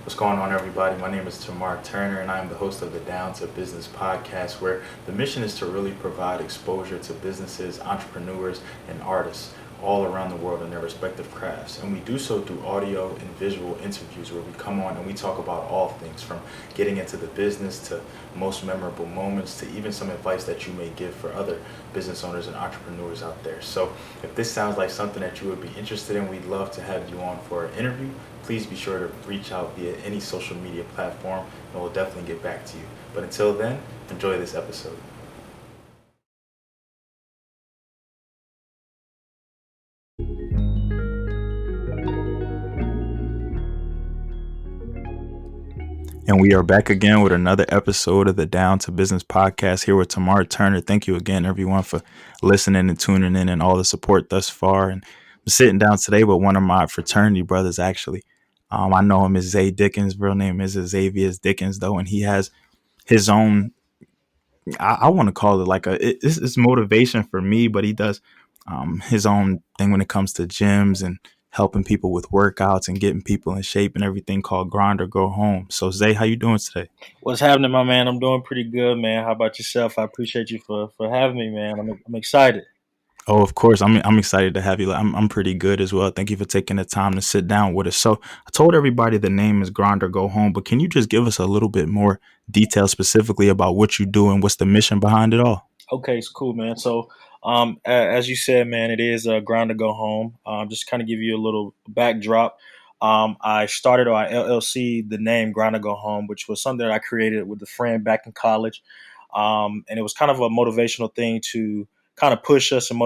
What's going on, everybody? My name is Tamar Turner, and I'm the host of the Down to Business podcast, where the mission is to really provide exposure to businesses, entrepreneurs, and artists all around the world in their respective crafts. And we do so through audio and visual interviews where we come on and we talk about all things from getting into the business to most memorable moments to even some advice that you may give for other business owners and entrepreneurs out there. So if this sounds like something that you would be interested in, we'd love to have you on for an interview. Please be sure to reach out via any social media platform and we'll definitely get back to you. But until then, enjoy this episode. And we are back again with another episode of the Down to Business podcast here with Tamar Turner. Thank you again, everyone, for listening and tuning in and all the support thus far. And I'm sitting down today with one of my fraternity brothers, actually. I know him as Zay Dickens. Real name is Azaveus Dickens, though, and he has his own. I want to call it like it's motivation for me, but he does his own thing when it comes to gyms and helping people with workouts and getting people in shape and everything called Grind or Go Home. So Zay, how you doing today? What's happening, my man? I'm doing pretty good, man. How about yourself? I appreciate you for having me, man. I'm excited. Oh, of course. I'm excited to have you. I'm pretty good as well. Thank you for taking the time to sit down with us. So I told everybody the name is Grind or Go Home, but can you just give us a little bit more detail specifically about what you do and what's the mission behind it all? Okay, it's cool, man. So, as you said, man, it is a grind to go home. Just kind of give you a little backdrop. I started our LLC, the name Grind to Go Home, which was something that I created with a friend back in college, and it was kind of a motivational thing to kind of push us and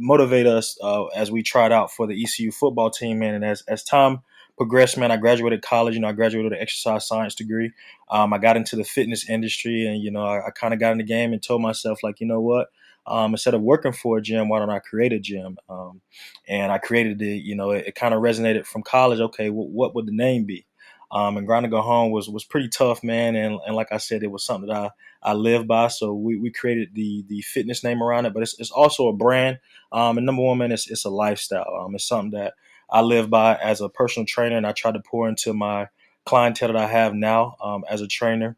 motivate us as we tried out for the ECU football team, man. And as time progressed, man, I graduated college. I graduated with an exercise science degree. I got into the fitness industry, and I kind of got in the game and told myself, like, you know what? Instead of working for a gym, why don't I create a gym? And I created it. It kind of resonated from college. Okay, what would the name be? And Grind to Go Home was pretty tough, man. And like I said, it was something that I live by. So we created the fitness name around it, but it's also a brand. And number one, man, it's a lifestyle. It's something that I live by as a personal trainer, and I try to pour into my clientele that I have now as a trainer.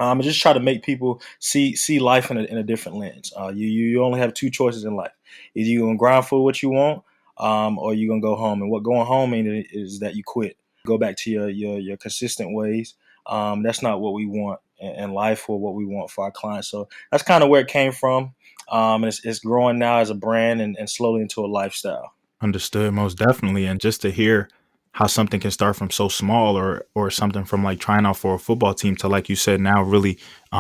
And just try to make people see life in a different lens. You only have two choices in life: either you're gonna grind for what you want, or you're gonna go home. And what going home means is that you quit, go back to your consistent ways. That's not what we want in life or what we want for our clients. So that's kind of where it came from. And it's growing now as a brand and slowly into a lifestyle. Understood, most definitely. And just to hear how something can start from so small or something from like trying out for a football team to, like you said, now really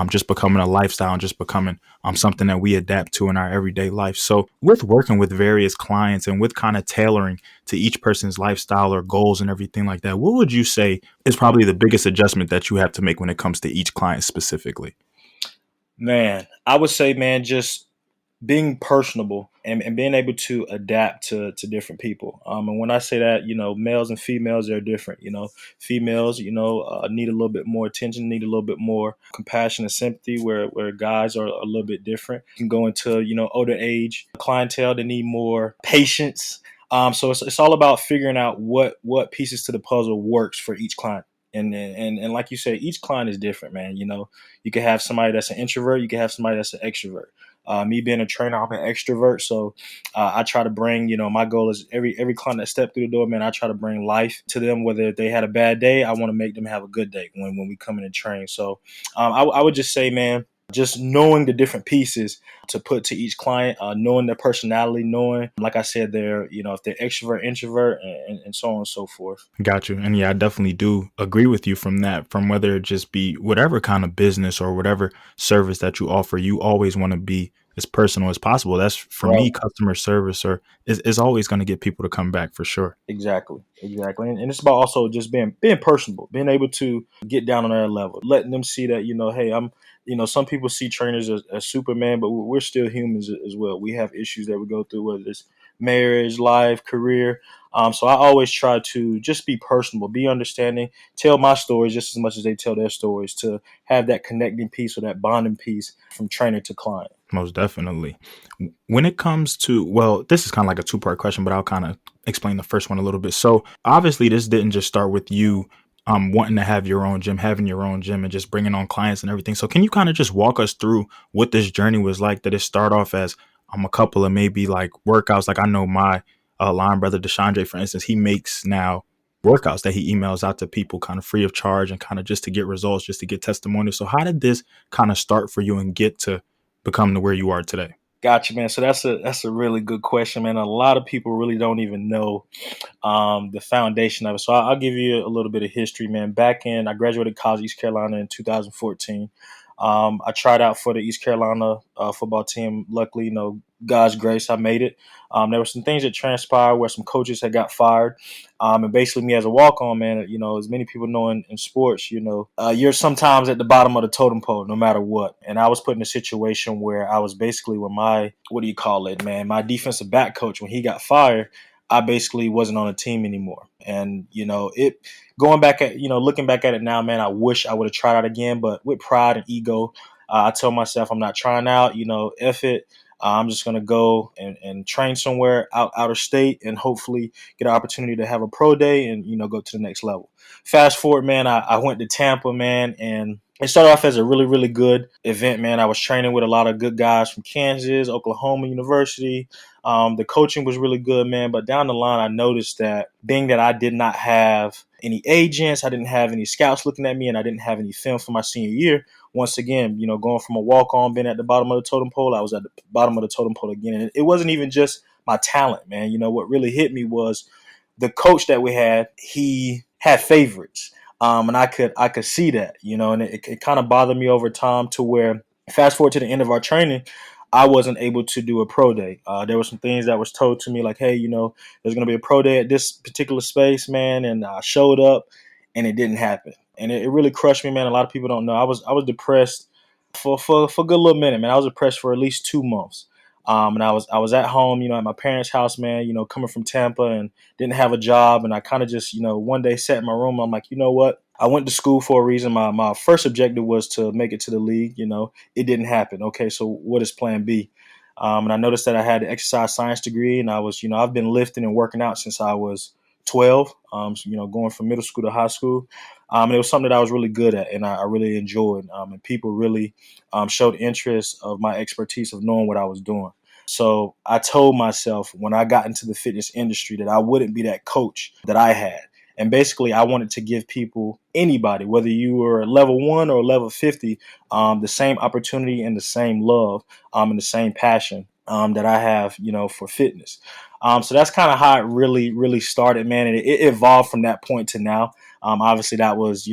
just becoming a lifestyle and just becoming something that we adapt to in our everyday life. So with working with various clients and with kind of tailoring to each person's lifestyle or goals and everything like that, what would you say is probably the biggest adjustment that you have to make when it comes to each client specifically? Man, I would say, man, just being personable and being able to adapt to different people. And when I say that, males and females are different. Females, need a little bit more attention, need a little bit more compassion and sympathy, where guys are a little bit different. You can go into, older age clientele that need more patience. So it's all about figuring out what pieces to the puzzle works for each client. And like you said, each client is different, man. You can have somebody that's an introvert, you can have somebody that's an extrovert. Me being a trainer, I'm an extrovert, so I try to bring. My goal is every client that step through the door, man. I try to bring life to them. Whether they had a bad day, I want to make them have a good day when we come in and train. So I would just say, man, just knowing the different pieces to put to each client, knowing their personality, knowing, like I said, if they're extrovert, introvert, and so on and so forth. Got you. And yeah, I definitely do agree with you from that, from whether it just be whatever kind of business or whatever service that you offer, you always want to be as personal as possible. That's for Right. me, customer service or is always going to get people to come back for sure. Exactly, and it's about also just being personable, being able to get down on their level, letting them see that hey, I'm. Some people see trainers as Superman, but we're still humans as well. We have issues that we go through, whether it's marriage, life, career. So I always try to just be personable, be understanding, tell my stories just as much as they tell their stories, to have that connecting piece or that bonding piece from trainer to client. Most definitely. When it comes to, well, this is kind of like a two-part question, but I'll kind of explain the first one a little bit. So obviously this didn't just start with you wanting to have your own gym, having your own gym, and just bringing on clients and everything. So can you kind of just walk us through what this journey was like? Did it start off as a couple of maybe like workouts? Like I know my line brother Deshandre, for instance, he makes now workouts that he emails out to people kind of free of charge and kind of just to get results, just to get testimonials. So how did this kind of start for you and get to become to where you are today? Gotcha, man. So that's a really good question, man. A lot of people really don't even know the foundation of it. So I'll give you a little bit of history, man. I graduated college East Carolina in 2014. I tried out for the East Carolina football team. Luckily, God's grace, I made it. There were some things that transpired where some coaches had got fired. And basically me as a walk-on, man, as many people know in sports, you're sometimes at the bottom of the totem pole, no matter what. And I was put in a situation where I was basically with what do you call it, man? My defensive back coach, when he got fired, I basically wasn't on a team anymore. And, looking back at it now, man, I wish I would have tried out again. But with pride and ego, I told myself I'm not trying out, F it. I'm just going to go and train somewhere out of state and hopefully get an opportunity to have a pro day and, go to the next level. Fast forward, man, I went to Tampa, man, and it started off as a really, really good event, man. I was training with a lot of good guys from Kansas, Oklahoma University. The coaching was really good, man. But down the line, I noticed that being that I did not have any agents, I didn't have any scouts looking at me, and I didn't have any film for my senior year. Once again, going from a walk-on, being at the bottom of the totem pole, I was at the bottom of the totem pole again. And it wasn't even just my talent, man. What really hit me was the coach that we had. He had favorites, and I could see that, and it kind of bothered me over time to where fast forward to the end of our training, I wasn't able to do a pro day. There were some things that was told to me like, hey, there's going to be a pro day at this particular space, man. And I showed up and it didn't happen. And it really crushed me, man. A lot of people don't know. I was depressed for a good little minute, man. I was depressed for at least 2 months. And I was at home, at my parents' house, man, coming from Tampa and didn't have a job. And I kind of just, one day sat in my room. I'm like, you know what? I went to school for a reason. My first objective was to make it to the league. It didn't happen. Okay, so what is plan B? And I noticed that I had an exercise science degree, and I've been lifting and working out since I was 12. Going from middle school to high school. And it was something that I was really good at, and I really enjoyed. And people really showed interest of my expertise of knowing what I was doing. So I told myself when I got into the fitness industry that I wouldn't be that coach that I had. And basically, I wanted to give people, anybody, whether you were level 1 or level 50, the same opportunity and the same love and the same passion that I have, for fitness. So that's kind of how it really, really started, man. And it evolved from that point to now. Obviously, that was,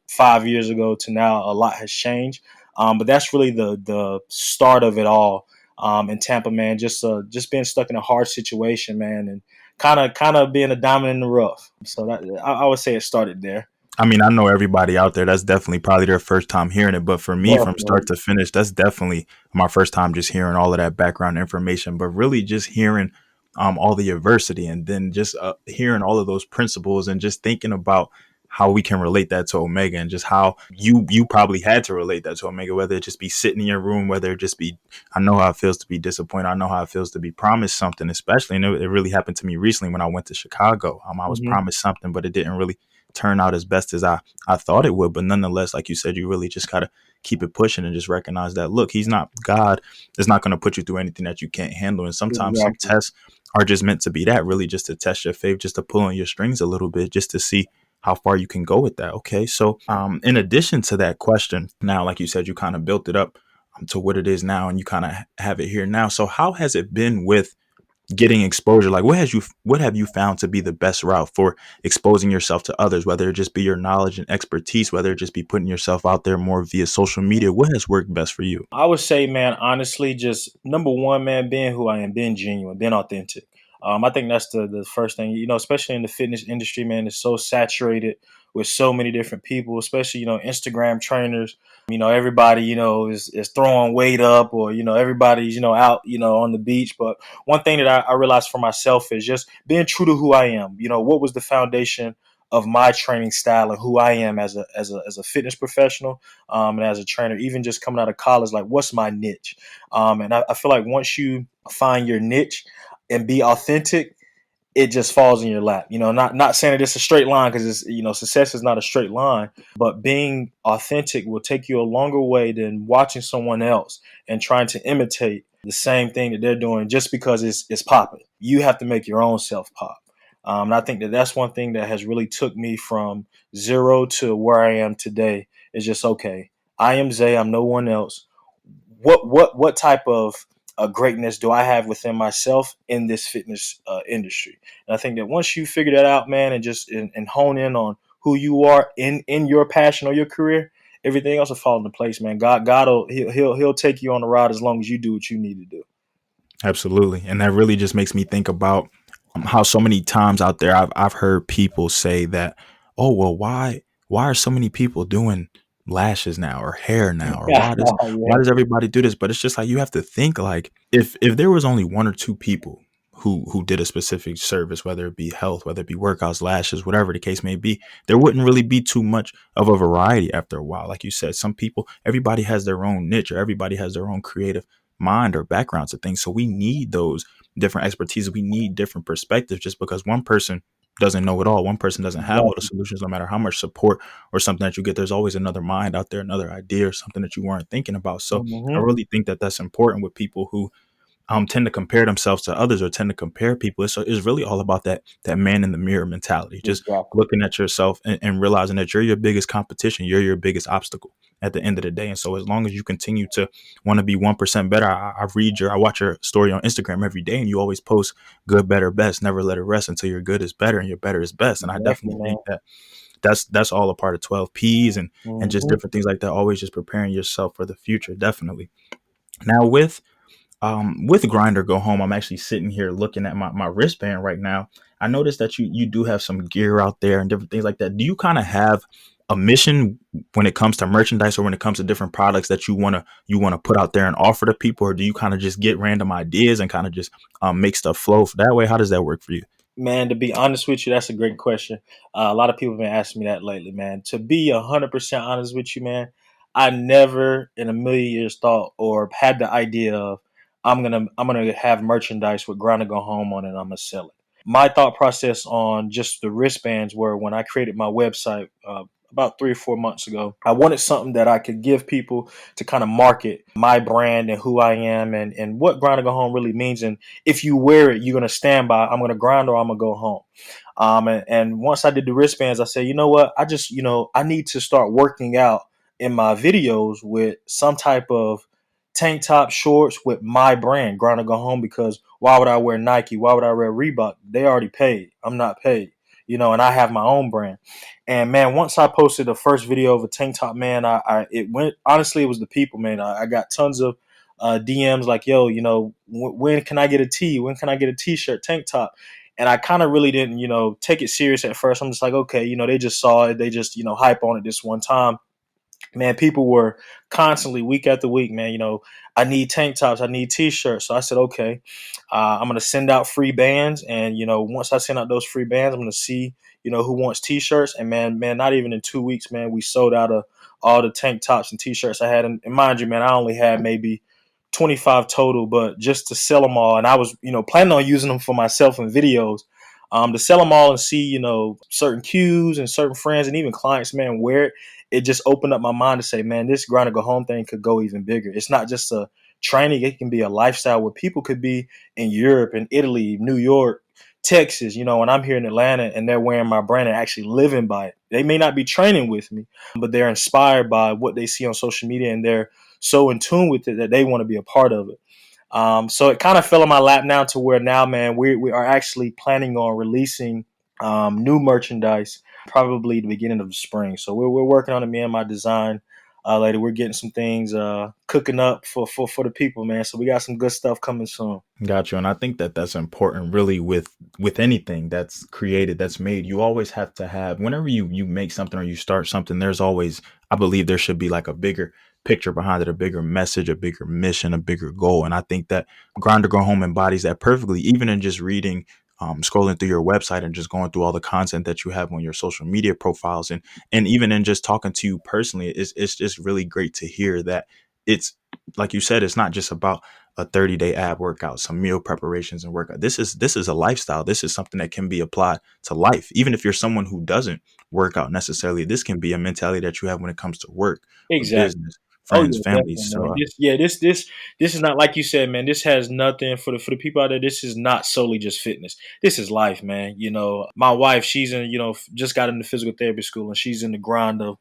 5 years ago to now. A lot has changed. But that's really the start of it all in Tampa, man. Just being stuck in a hard situation, man, and kind of being a diamond in the rough. So I would say it started there. I mean, I know everybody out there, that's definitely probably their first time hearing it. But for me, from start Definitely. to finish, that's definitely my first time just hearing all of that background information, but really just hearing all the adversity and then just hearing all of those principles and just thinking about how we can relate that to Omega and just how you probably had to relate that to Omega, whether it just be sitting in your room, whether it just be, I know how it feels to be disappointed. I know how it feels to be promised something, especially, and it really happened to me recently when I went to Chicago. I was Hmm. promised something, but it didn't really turn out as best as I thought it would. But nonetheless, like you said, you really just gotta keep it pushing and just recognize that look, he's not God is not gonna put you through anything that you can't handle. And sometimes some Exactly. tests are just meant to be that, really just to test your faith, just to pull on your strings a little bit, just to see how far you can go with that. Okay. So in addition to that question, now like you said, you kind of built it up to what it is now and you kind of have it here now. So how has it been with getting exposure? Like what have you found to be the best route for exposing yourself to others, whether it just be your knowledge and expertise, whether it just be putting yourself out there more via social media? What has worked best for you? I would say, man, honestly, just number one, man, being who I am, being genuine, being authentic. I think that's the first thing, especially in the fitness industry, man, it's so saturated with so many different people, especially, Instagram trainers. Everybody, is throwing weight up or, everybody's, out, on the beach. But one thing that I realized for myself is just being true to who I am. What was the foundation of my training style and who I am as a fitness professional and as a trainer, even just coming out of college, like what's my niche? And I feel like once you find your niche and be authentic, it just falls in your lap. Not saying that it's a straight line, because it's, success is not a straight line, but being authentic will take you a longer way than watching someone else and trying to imitate the same thing that they're doing just because it's popping. You have to make your own self pop. And I think that that's one thing that has really took me from zero to where I am today. Is just, okay, I am Zay. I'm no one else. What type of greatness do I have within myself in this fitness industry? And I think that once you figure that out, man, and just and hone in on who you are in your passion or your career, everything else will fall into place, man. God will he'll take you on the ride as long as you do what you need to do. Absolutely. And that really just makes me think about how so many times out there I've heard people say that, oh, well, why are so many people doing lashes now or hair now, or Yeah, why yeah, does everybody do this? But it's just like, you have to think, like, if there was only one or two people who did a specific service, whether it be health, whether it be workouts, lashes, whatever the case may be, there wouldn't really be too much of a variety after a while. Like you said, some people, everybody has their own niche, or everybody has their own creative mind or background to things. So we need those different expertise. We need different perspectives, just because one person doesn't know it all. One person doesn't have all the exactly. solutions, no matter how much support or something that you get. There's always another mind out there, another idea or something that you weren't thinking about. So I Hmm. really think that that's important with people who tend to compare themselves to others, or tend to compare people. It's really all about that man in the mirror mentality. Just Exactly. looking at yourself and realizing that you're your biggest competition, you're your biggest obstacle at the end of the day. And so as long as you continue to want to be 1% better, I watch your story on Instagram every day, and you always post good, better, best. Never let it rest until your good is better and your better is best. And I Exactly, definitely man. think that that's all a part of 12 P's and just Hmm. different things like that. Always just preparing yourself for the future. Definitely. Now with Grinder Go Home, I'm actually sitting here looking at my wristband right now. I noticed that you do have some gear out there and different things like that. Do you kind of have a mission when it comes to merchandise, or when it comes to different products that you wanna put out there and offer to people, or do you kind of just get random ideas and kind of just make stuff flow that way? How does that work for you? Man, to be honest with you, that's a great question. A lot of people have been asking me that lately, man. To be 100% honest with you, man, I never in a million years thought or had the idea of I'm gonna have merchandise with Ground to Go Home on it, and I'm gonna sell it. My thought process on just the wristbands were, when I created my website about 3 or 4 months ago, I wanted something that I could give people to kind of market my brand and who I am, and what Ground to Go Home really means. And if you wear it, you're gonna stand by, I'm gonna grind or I'm gonna go home. And once I did the wristbands, I said, you know what? I need to start working out in my videos with some type of tank top, shorts with my brand, Grind or Go Home, because why would I wear Nike? Why would I wear Reebok? They already paid. I'm not paid, and I have my own brand. And man, once I posted the first video of a tank top, man, it went, honestly, it was the people, man. I got tons of DMs like, yo, when can I get a tee? When can I get a t-shirt, tank top? And I kind of really didn't, take it serious at first. I'm just like, okay, they just saw it. They just, hype on it this one time. Man, people were constantly, week after week, man, I need tank tops, I need t-shirts. So I said, okay, I'm going to send out free bands. And, once I send out those free bands, I'm going to see, who wants t-shirts. And man, not even in 2 weeks, man, we sold out of all the tank tops and t-shirts I had. And mind you, man, I only had maybe 25 total, but just to sell them all. And I was, planning on using them for myself in videos, to sell them all and see, certain cues and certain friends and even clients, man, wear it. It just opened up my mind to say, man, this Grind to Go Home thing could go even bigger. It's not just a training, it can be a lifestyle where people could be in Europe and Italy, New York, Texas, and I'm here in Atlanta and they're wearing my brand and actually living by it. They may not be training with me, but they're inspired by what they see on social media, and they're so in tune with it that they want to be a part of it. So it kind of fell in my lap now, to where now, man, we are actually planning on releasing new merchandise probably the beginning of the spring. So we're working on it, me and my design lady. We're getting some things cooking up for the people, man. So we got some good stuff coming soon. Got you. And I think that that's important, really, with anything that's created, that's made. You always have to have, whenever you make something or you start something, there's always, I believe there should be like a bigger picture behind it, a bigger message, a bigger mission, a bigger goal. And I think that Grind to Go Home embodies that perfectly, even in just reading, scrolling through your website and just going through all the content that you have on your social media profiles, and even in just talking to you personally. It's just really great to hear that it's, like you said, it's not just about a 30-day ab workout, some meal preparations and workout. This is a lifestyle. This is something that can be applied to life. Even if you're someone who doesn't work out necessarily, this can be a mentality that you have when it comes to work, or Exactly. business, Oh friends, yeah, family. definitely, So man. This is not like you said, man. This has nothing for the people out there. This is not solely just fitness. This is life, man. My wife, she's in, just got into physical therapy school, and she's in the grind of,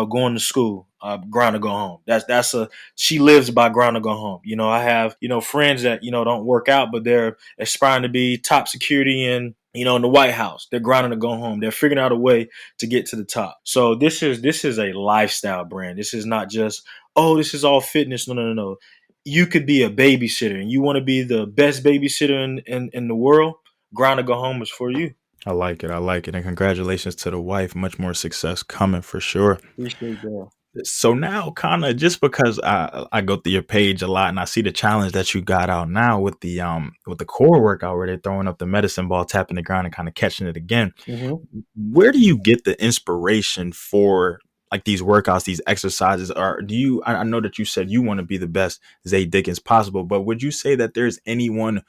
going to school, grind to go home. That's a She lives by grind to go home. I have, friends that don't work out, but they're aspiring to be top security in the White House. They're grinding to go home. They're figuring out a way to get to the top. So this is a lifestyle brand. This is not just, oh, this is all fitness. No, no, no, no. You could be a babysitter, and you want to be the best babysitter in the world. Grind to go home is for you. I like it. I like it. And congratulations to the wife. Much more success coming for sure. Appreciate that. So now, kind of just because I go through your page a lot and I see the challenge that you got out now with the core workout where they're throwing up the medicine ball, tapping the ground, and kind of catching it again. Hmm. Where do you get the inspiration for like these workouts, these exercises? Or do you? I know that you said you want to be the best Zay Dickens possible, but would you say that there's anyone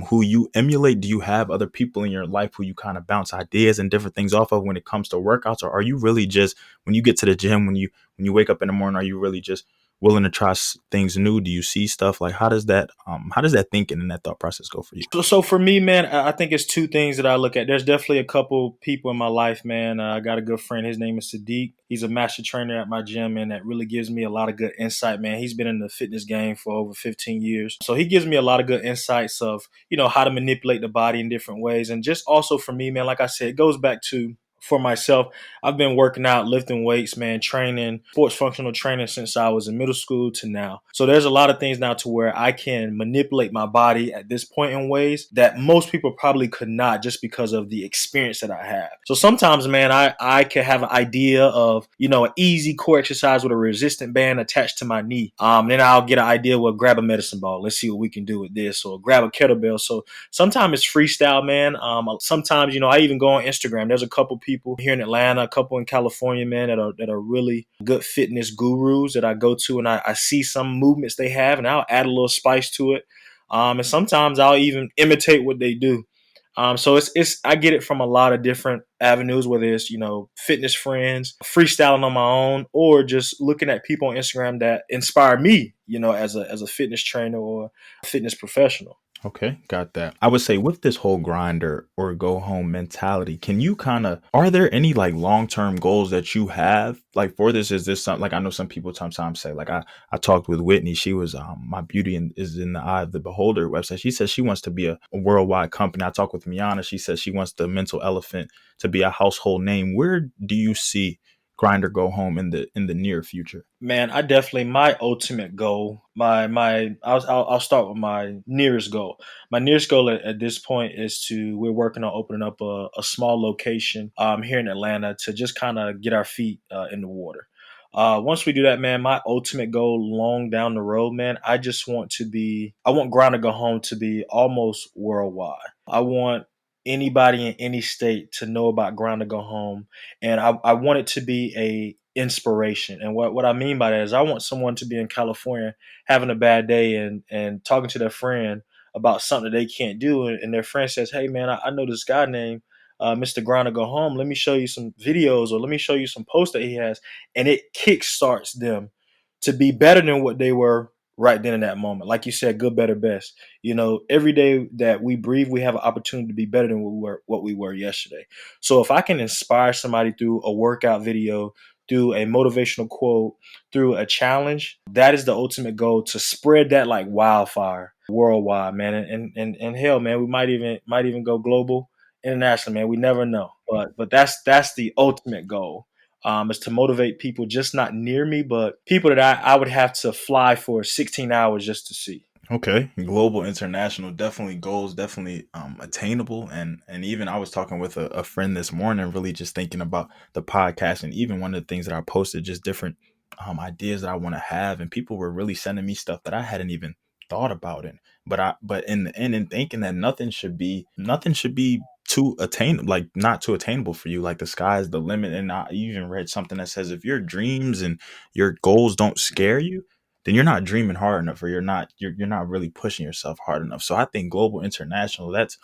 who you emulate? Do you have other people in your life who you kind of bounce ideas and different things off of when it comes to workouts, or are you really just when you get to the gym when you wake up in the morning, are you really just willing to try things new? Do you see stuff like how does that thinking and that thought process go for you? So for me, man, I think it's two things that I look at. There's definitely a couple people in my life, man. I got a good friend. His name is Sadiq. He's a master trainer at my gym, and that really gives me a lot of good insight, man. He's been in the fitness game for over 15 years. So he gives me a lot of good insights of, how to manipulate the body in different ways. And just also for me, man, like I said, it goes back to for myself, I've been working out, lifting weights, man, training, sports functional training since I was in middle school to now. So there's a lot of things now to where I can manipulate my body at this point in ways that most people probably could not just because of the experience that I have. So sometimes, man, I can have an idea of, an easy core exercise with a resistant band attached to my knee. Then I'll get an idea, well, grab a medicine ball. Let's see what we can do with this, or grab a kettlebell. So sometimes it's freestyle, man. Sometimes, I even go on Instagram. There's a couple people here in Atlanta, a couple in California, man, that are really good fitness gurus that I go to, and I see some movements they have, and I'll add a little spice to it. And sometimes I'll even imitate what they do. So it's I get it from a lot of different avenues, whether it's fitness friends, freestyling on my own, or just looking at people on Instagram that inspire me, as a fitness trainer or a fitness professional. Okay, got that. I would say with this whole grinder or go home mentality, can you kind of, are there any like long term goals that you have like for this? Is this something like I know some people sometimes say, like I talked with Whitney, she was my beauty is in the eye of the beholder website. She says she wants to be a worldwide company. I talked with Miana, she says she wants the mental elephant to be a household name. Where do you see grinder go home in the near future? Man, I definitely my ultimate goal. I'll start with my nearest goal. My nearest goal at this point is we're working on opening up a small location here in Atlanta to just kind of get our feet in the water. Once we do that, man, my ultimate goal long down the road, man, I want Grind to Go Home to be almost worldwide. I want anybody in any state to know about Grind to Go Home, and I want it to be a inspiration. And what I mean by that is I want someone to be in California having a bad day and talking to their friend about something that they can't do, and their friend says, "Hey, man, I know this guy named Mr. Grind to Go Home. Let me show you some videos, or let me show you some posts that he has," and it kickstarts them to be better than what they were right then in that moment. Like you said, good, better, best. Every day that we breathe, we have an opportunity to be better than what we were yesterday. So if I can inspire somebody through a workout video, through a motivational quote, through a challenge, that is the ultimate goal, to spread that like wildfire worldwide, man. And hell, man, we might even go global, international, man. We never know. But that's the ultimate goal. Is to motivate people just not near me, but people that I would have to fly for 16 hours just to see. Okay, global, international, definitely goals, definitely attainable, and even I was talking with a friend this morning, really just thinking about the podcast, and even one of the things that I posted, just different ideas that I want to have, and people were really sending me stuff that I hadn't even thought about it. But in the end, in thinking that nothing should be too attain like not too attainable for you, like the sky is the limit. And I even read something that says if your dreams and your goals don't scare you, then you're not dreaming hard enough, or you're not really pushing yourself hard enough. So I think global international, that's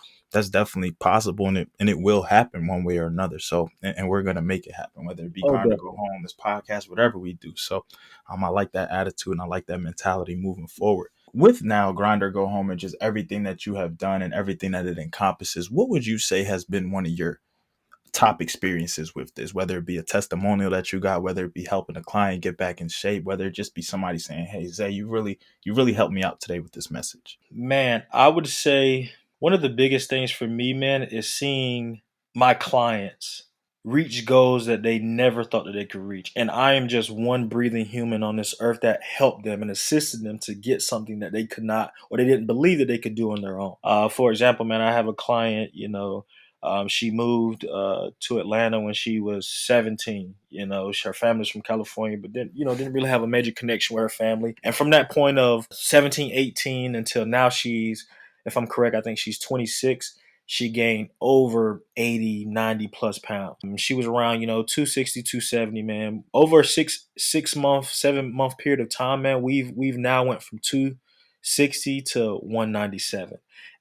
definitely possible, and it will happen one way or another. So and we're gonna make it happen, whether it be Oh, Grind to Go definitely. Home, this podcast, whatever we do. So I like that attitude and I like that mentality moving forward. With now Grind or Go Home and just everything that you have done and everything that it encompasses, what would you say has been one of your top experiences with this, whether it be a testimonial that you got, whether it be helping a client get back in shape, whether it just be somebody saying, "Hey Zay, you really helped me out today with this message." Man, I would say one of the biggest things for me, man, is seeing my clients reach goals that they never thought that they could reach. And I am just one breathing human on this earth that helped them and assisted them to get something that they could not, or they didn't believe that they could do on their own. For example, man, I have a client, she moved to Atlanta when she was 17. Her family's from California, but then, didn't really have a major connection with her family. And from that point of 17, 18 until now, if I'm correct, I think she's 26. She gained over 80, 90 plus pounds. She was around, 260, 270, man. Over a 6 month, 7 month period of time, man, we've now went from 260 to 197.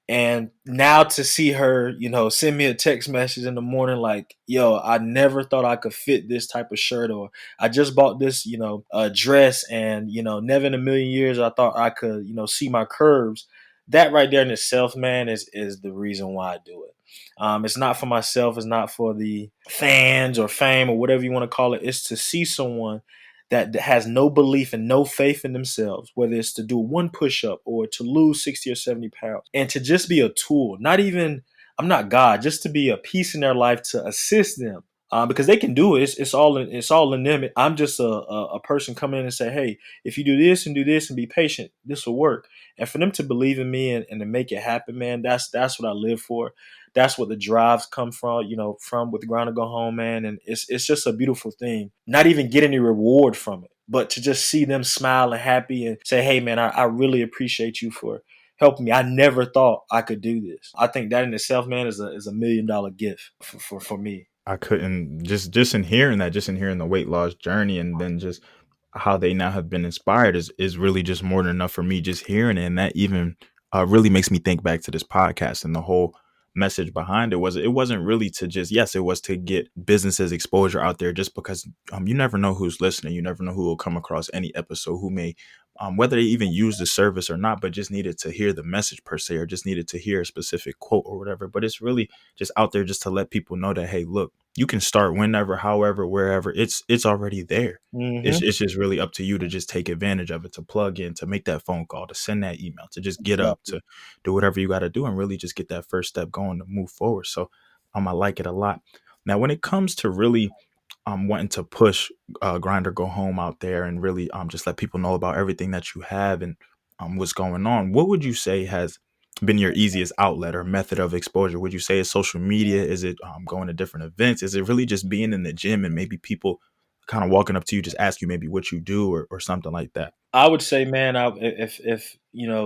And now to see her, send me a text message in the morning like, yo, I never thought I could fit this type of shirt, or I just bought this, dress, and, never in a million years I thought I could, see my curves. That right there in itself, man, is the reason why I do it. It's not for myself. It's not for the fans or fame or whatever you want to call it. It's to see someone that has no belief and no faith in themselves, whether it's to do one push up or to lose 60 or 70 pounds, and to just be a tool. Not even, I'm not God, just to be a piece in their life to assist them. Because they can do it. It's all in them. I'm just a person coming in and say, hey, if you do this and be patient, this will work. And for them to believe in me and to make it happen, man, that's what I live for. That's what the drives come from, from with Ground to Go Home, man. And it's just a beautiful thing. Not even get any reward from it, but to just see them smile and happy and say, hey, man, I really appreciate you for helping me. I never thought I could do this. I think that in itself, man, is a $1 million gift for me. I couldn't just in hearing that, just in hearing the weight loss journey, and then just how they now have been inspired is really just more than enough for me just hearing it. And that even really makes me think back to this podcast and the whole message behind it wasn't really to just, yes, it was to get businesses exposure out there, just because you never know who's listening, you never know who will come across any episode, who may whether they even use the service or not, but just needed to hear the message per se, or just needed to hear a specific quote or whatever. But it's really just out there just to let people know that, hey, look, you can start whenever, however, wherever. It's already there. Hmm. It's just really up to you to just take advantage of it, to plug in, to make that phone call, to send that email, to just get up, Exactly. to do whatever you got to do, and really just get that first step going to move forward. So I like it a lot. Now, when it comes to really wanting to push Grind or Go Home out there and really just let people know about everything that you have and what's going on, what would you say has been your easiest outlet or method of exposure? Would you say it's social media? Is it going to different events? Is it really just being in the gym and maybe people kind of walking up to you, just ask you maybe what you do, or something like that? I would say, man, if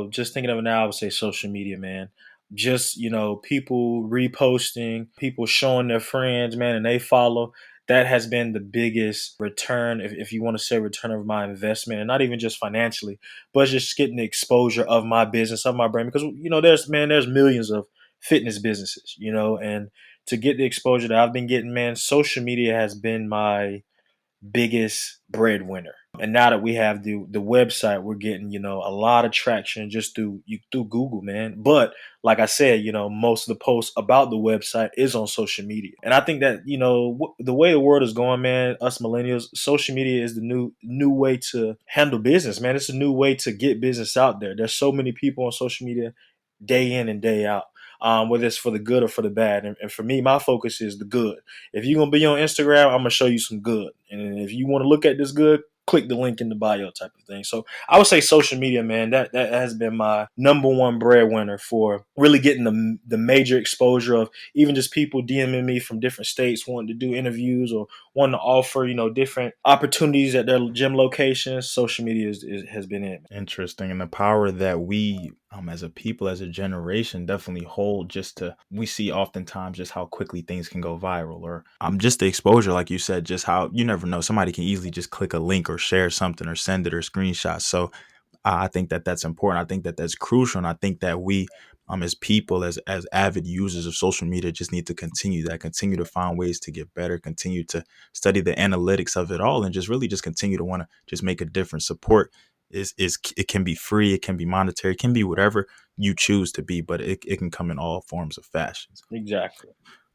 just thinking of it now, I would say social media, man. Just people reposting, people showing their friends, man, and they follow. That has been the biggest return, if you want to say return of my investment, and not even just financially, but just getting the exposure of my business, of my brand. Because there's millions of fitness businesses, and to get the exposure that I've been getting, man, social media has been my biggest breadwinner. And now that we have the website, we're getting a lot of traction just through Google, man. But like I said, most of the posts about the website is on social media, and I think that the way the world is going, man, us millennials, social media is the new way to handle business, man. It's a new way to get business out there. There's so many people on social media day in and day out. Whether it's for the good or for the bad. And for me, my focus is the good. If you're gonna be on Instagram, I'm gonna show you some good. And if you want to look at this good, click the link in the bio type of thing. So I would say social media, man, that has been my number one breadwinner for really getting the major exposure of even just people DMing me from different states wanting to do interviews or wanting to offer, different opportunities at their gym locations. Social media has been it. Interesting. And the power that we as a people, as a generation, definitely hold just to, we see oftentimes just how quickly things can go viral, or just the exposure, like you said, just how you never know, somebody can easily just click a link or share something or send it or screenshot. So I think that that's important. I think that that's crucial, and I think that we, as people, as avid users of social media, just need to continue that, continue to find ways to get better, continue to study the analytics of it all, and just really just continue to want to just make a difference. Support is it can be free, it can be monetary, it can be whatever you choose to be, but it can come in all forms of fashions. Exactly.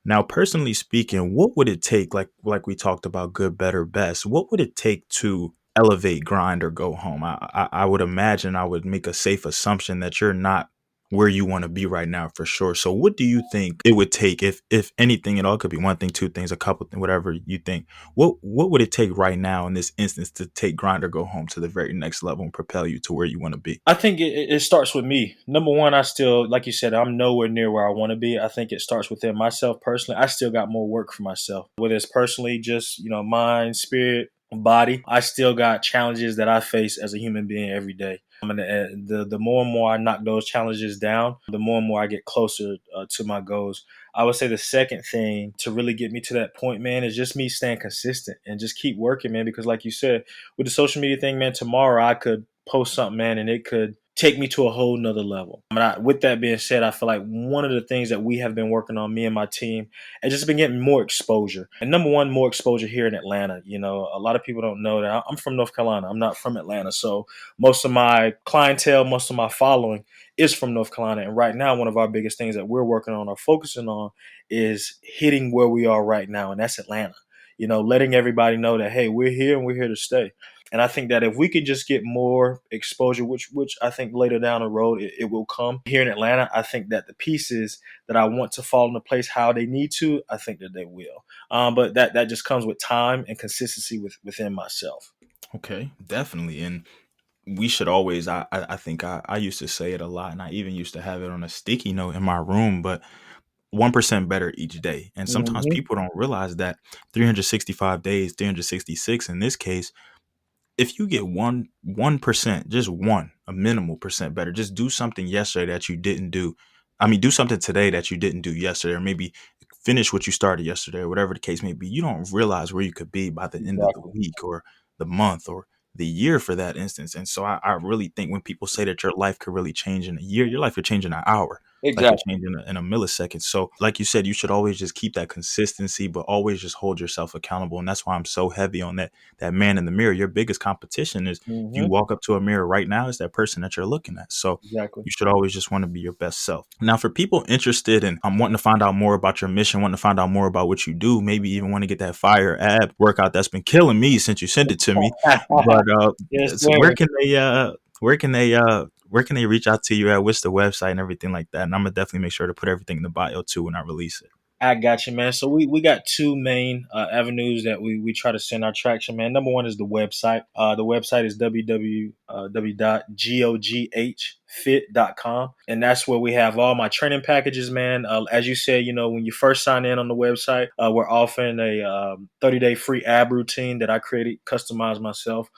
Now, personally speaking, what would it take, like we talked about good, better, best, what would it take to elevate, grind, or go home? I would imagine, I would make a safe assumption that you're not where you want to be right now for sure. So what do you think it would take, if anything at all? It could be one thing, two things, a couple things, whatever you think. What would it take right now in this instance to take grind or go home to the very next level and propel you to where you want to be? I think it starts with me. Number one, I still, like you said, I'm nowhere near where I want to be. I think it starts within myself personally. I still got more work for myself, whether it's personally, just, mind, spirit, body. I still got challenges that I face as a human being every day. The more and more I knock those challenges down, the more and more I get closer to my goals. I would say the second thing to really get me to that point, man, is just me staying consistent and just keep working, man. Because like you said, with the social media thing, man, tomorrow I could post something, man, and it could take me to a whole nother level. With that being said, I feel like one of the things that we have been working on, me and my team, has just been getting more exposure. And number one, more exposure here in Atlanta. A lot of people don't know that I'm from North Carolina. I'm not from Atlanta. So most of my clientele, most of my following is from North Carolina. And right now, one of our biggest things that we're working on or focusing on is hitting where we are right now, and that's Atlanta. Letting everybody know that, hey, we're here and we're here to stay. And I think that if we could just get more exposure, which I think later down the road it will come here in Atlanta, I think that the pieces that I want to fall into place how they need to, I think that they will. But that just comes with time and consistency within myself. Okay, definitely. And we should always, I think I used to say it a lot, and I even used to have it on a sticky note in my room, but 1% better each day. And sometimes Hmm. people don't realize that 365 days, 366 in this case, if you get 1%, just one, a minimal percent better, just do something yesterday that you didn't do. I mean, do something today that you didn't do yesterday, or maybe finish what you started yesterday, or whatever the case may be. You don't realize where you could be by the end of the Exactly. week or the month or the year for that instance. And so I really think when people say that your life could really change in a year, your life could change in an hour. Life could Exactly. change in a millisecond. So, like you said, you should always just keep that consistency, but always just hold yourself accountable. And that's why I'm so heavy on that man in the mirror. Your biggest competition is, if you Hmm. walk up to a mirror right now, is that person that you're looking at. So Exactly. you should always just want to be your best self. Now, for people interested in wanting to find out more about your mission, wanting to find out more about what you do, maybe even want to get that fire ab workout that's been killing me since you sent it to me. But Yes, so sir. where can they reach out to you at? What's the website and everything like that? And I'm gonna definitely make sure to put everything in the bio too when I release it. I got you, man. So we got two main avenues that we try to send our traction, man. Number one is the website. The website is www.goghfit.com. And that's where we have all my training packages, man. As you said, when you first sign in on the website, we're offering a 30-day free ab routine that I created, customized myself,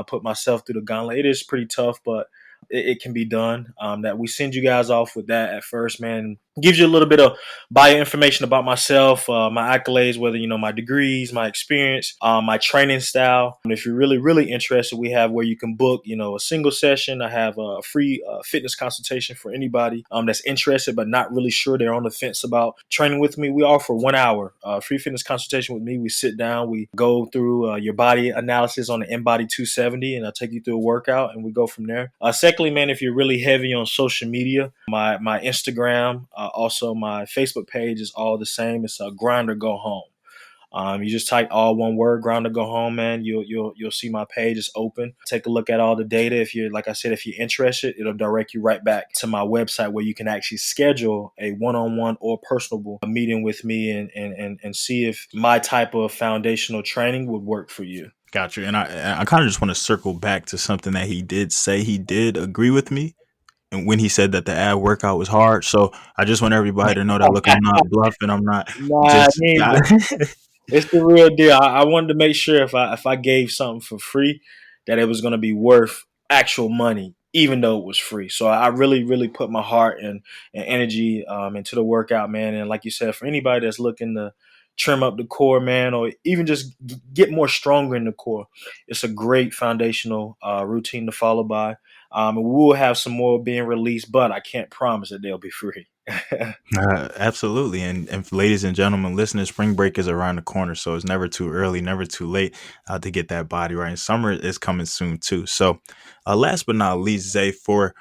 put myself through the gauntlet. It is pretty tough, but it can be done. That we send you guys off with that at first, man. Gives you a little bit of bio information about myself, my accolades, whether my degrees, my experience, my training style. And if you're really, really interested, we have where you can book, a single session. I have a free fitness consultation for anybody that's interested but not really sure. They're on the fence about training with me. We offer 1 hour free fitness consultation with me. We sit down, we go through your body analysis on the InBody 270, and I'll take you through a workout, and we go from there. Secondly, man, if you're really heavy on social media, my Instagram, also my Facebook page is all the same. It's a grind or go home. You just type all one word, grind or go home, man. You'll see my page is open. Take a look at all the data. If you're, like I said, if you're interested, it'll direct you right back to my website where you can actually schedule a one-on-one or personable meeting with me and see if my type of foundational training would work for you. Got you. And I kind of just want to circle back to something that he did say. He did agree with me, and when he said that the ab workout was hard. So I just want everybody to know that, look, I'm not bluffing. I'm not Nah, just it's the real deal. I wanted to make sure if I gave something for free, that it was going to be worth actual money. even though it was free. So I really, really put my heart and energy into the workout, man. And like you said, for anybody that's looking to trim up the core, man, or even just get more stronger in the core, it's a great foundational routine to follow by. And we will have some more being released, but I can't promise that they'll be free. Absolutely. And ladies and gentlemen, listeners, spring break is around the corner. So it's never too early, never too late to get that body right. And summer is coming soon, too. So last but not least, Zay, for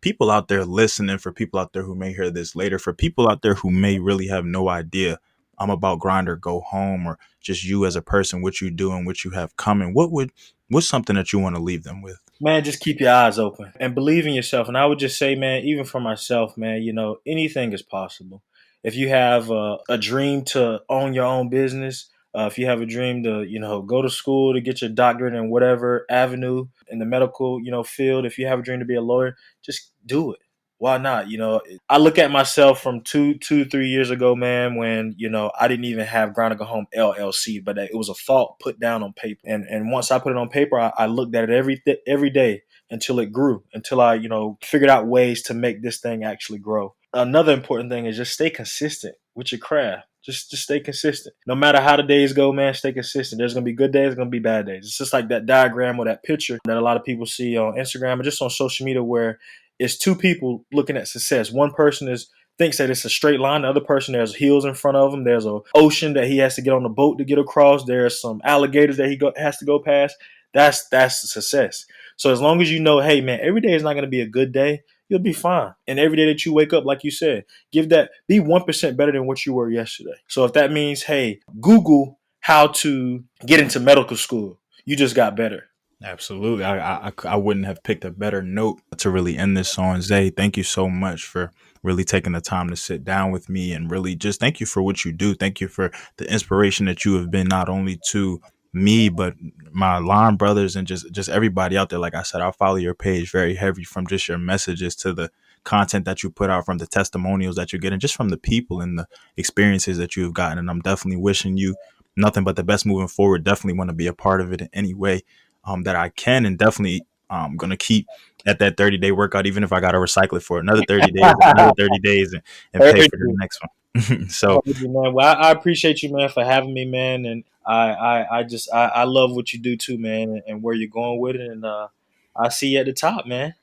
people out there listening, for people out there who may hear this later, for people out there who may really have no idea about Grind or Go Home, or just you as a person, what you do and what you have coming, what's something that you want to leave them with? Man, just keep your eyes open and believe in yourself. And I would just say, man, even for myself, man, anything is possible. If you have a dream to own your own business, if you have a dream to, go to school to get your doctorate in whatever avenue in the medical, field, if you have a dream to be a lawyer, just do it. Why not? I look at myself from 3 years ago, man, when, I didn't even have Grind to Go Home LLC, but it was a thought put down on paper. And once I put it on paper, I looked at it every day until it grew, until I, figured out ways to make this thing actually grow. Another important thing is just stay consistent with your craft. Just stay consistent. No matter how the days go, man, stay consistent. There's gonna be good days, there's gonna be bad days. It's just like that diagram or that picture that a lot of people see on Instagram and just on social media, where it's two people looking at success. One person thinks that it's a straight line. The other person, there's hills in front of him. There's an ocean that he has to get on the boat to get across. There's some alligators that has to go past. That's success. So as long as you know, hey man, every day is not going to be a good day, you'll be fine. And every day that you wake up, like you said, be 1% better than what you were yesterday. So if that means, hey, Google how to get into medical school, you just got better. Absolutely. I wouldn't have picked a better note to really end this on. Zay, thank you so much for really taking the time to sit down with me, and really just thank you for what you do. Thank you for the inspiration that you have been, not only to me, but my line brothers and just everybody out there. Like I said, I'll follow your page very heavy, from just your messages to the content that you put out, from the testimonials that you're getting, just from the people and the experiences that you've gotten. And I'm definitely wishing you nothing but the best moving forward. Definitely want to be a part of it in any way that I can, and definitely gonna keep at that 30-day workout, even if I gotta recycle it for another 30 days and another 30 days, and pay for the next one. So You, man. Well, I appreciate you, man, for having me, man. And I love what you do too, man, and where you're going with it. And I see you at the top, man.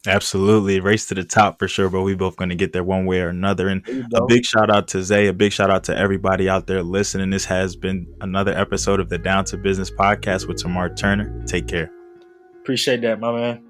absolutely, race to the top for sure, but we both gonna get there one way or another. And There you a go. big shout out to Zay, a big shout out to everybody out there listening. This has been another episode of the Down to Business podcast with Tamar Turner. Take care. Appreciate that, my man.